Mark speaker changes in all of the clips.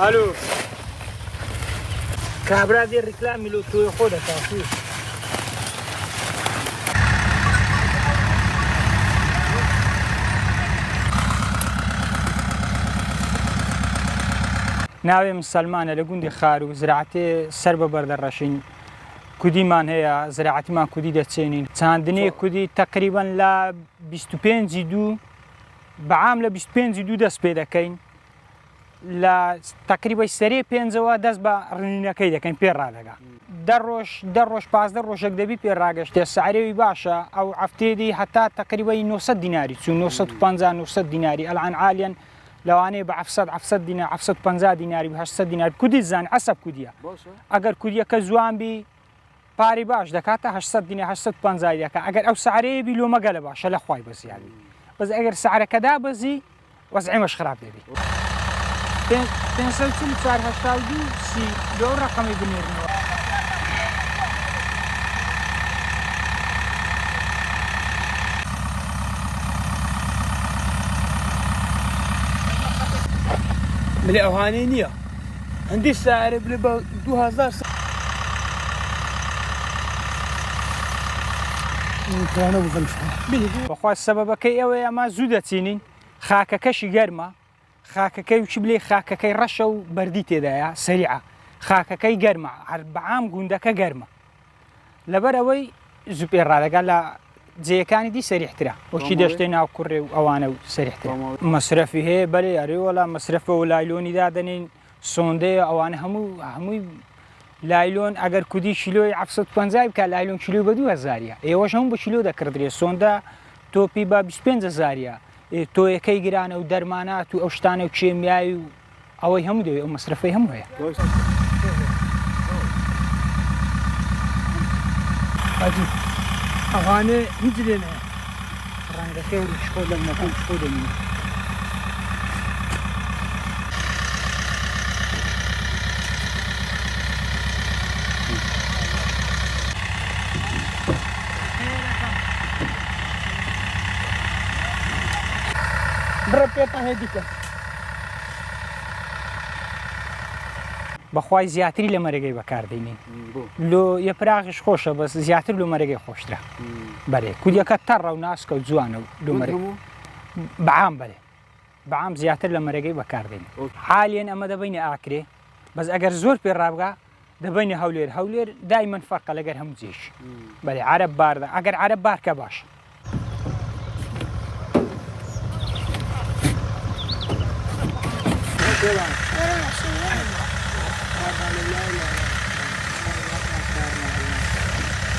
Speaker 1: الو كابرا دي الركلامي لو تو ياخدها تعرفيه. ناوێم سلمانە لە گوندی خار و زراعتێ سەر بە بەردەڕەشین کودیمان هەیە زراعتیمان کودی دەچێنین چاندنێ کودی تقریبان لە 25 بەعام لە 25 دەست پێ دەکەین لە تقریبای سەرێ پێنجەوە دەست بە ڕنینەکەی دەکەین پێ ڕادەگا دە ڕۆژ 15 ڕۆژێک دەبی پێ ڕاگەشتێ سعرێوی باشە ئەو هەفتێدی هەتا تقریبای 900 دیناری چوو 950 دیناری ئەلعان عالیان لەوانەیە بە 700 دینار 750 دیناری 800 دینار کودی زان عەسەب کودیە ئەگەر کودیەکە جوان پاری باش دەکاتە 800 دینار 850 دەکات ئەگەر ئەو سعرەیە بی لۆمەگە لە باشە لە خوای بەزیادی بەس ئەگەر سعرەکەدا بەزی وەزعیمەش خراپ دەبێت 584 لەو ڕقەمی بنێرنەوە
Speaker 2: ملي ئەوانەی نییە هەندی سعرە بڵێ بە 2000
Speaker 1: بەخوا سەبەبەکەی ئەوەیە ئەمە زوو دەچینین خاکەکەشی گەرمە خاکەکەی وچ بلێ خاکەکەی ڕەشە و بەردی تێدایە سەریعە خاکەکەی گەرمە هەر بەعام گوندەکە گەرمە لەبەر ئەوەی زوو پێ ڕادەگا لە جێیەکانی دی سەریحترە وەکی دەشتێ ناو کوڕێ و ئەوانە و سەریحترە مەسرەفی هەیە بەلێ ئەرێوەڵا مەسرەفە و لایلۆنی دادەنین سۆندەیە ئەوانە هەمووی لایلۆن ئەگەر کودی کیلۆی 750 بکە لایلۆن کیلۆ بە 2000 ئێوەش هەموو بە کیلۆ دەکردرێ سۆندا تۆپی بە 25000 تۆیەکەی گرانە و دەرمانات و ئەو شتانە و کێمیایی و ئەوەی هەموو دەوێت ئەو مەسرەفەی هەموو هەیە
Speaker 2: ئەوانێ هیچ لێنە
Speaker 1: ڕەنگەکەی شخۆ لە نەکەم شخۆ دەمینێ
Speaker 2: بڕە پێتان هەیە دیکە
Speaker 1: بەخوای زیاتری لە مەرەگەی بەکاردێنین لۆ یەپراغیش خۆشە بەس زیاتر لە مەرەگەی خۆشترە بەرێ کودیەکە تەڕە و ناسکە و جوانە و لۆ مەرەگ بەعام بەرێ بەعام زیاتر لە مەرەگەی بەکاردێنین حالێن ئەمە دەبینە ئاکرێ بەس ئەگەر زۆر پێ ڕابگا دەبینە هەولێر دایمەن فەرقە لەگەر هەموو جێش بەرێ عەرەب باردە ئەگەر عەرەب بارکە باشە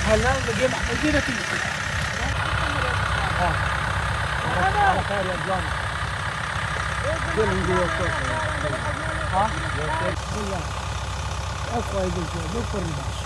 Speaker 2: هلا بقي محمودين تيجي على خير يا جوان قول نجي ها والله اقوى يقول مو فرن باش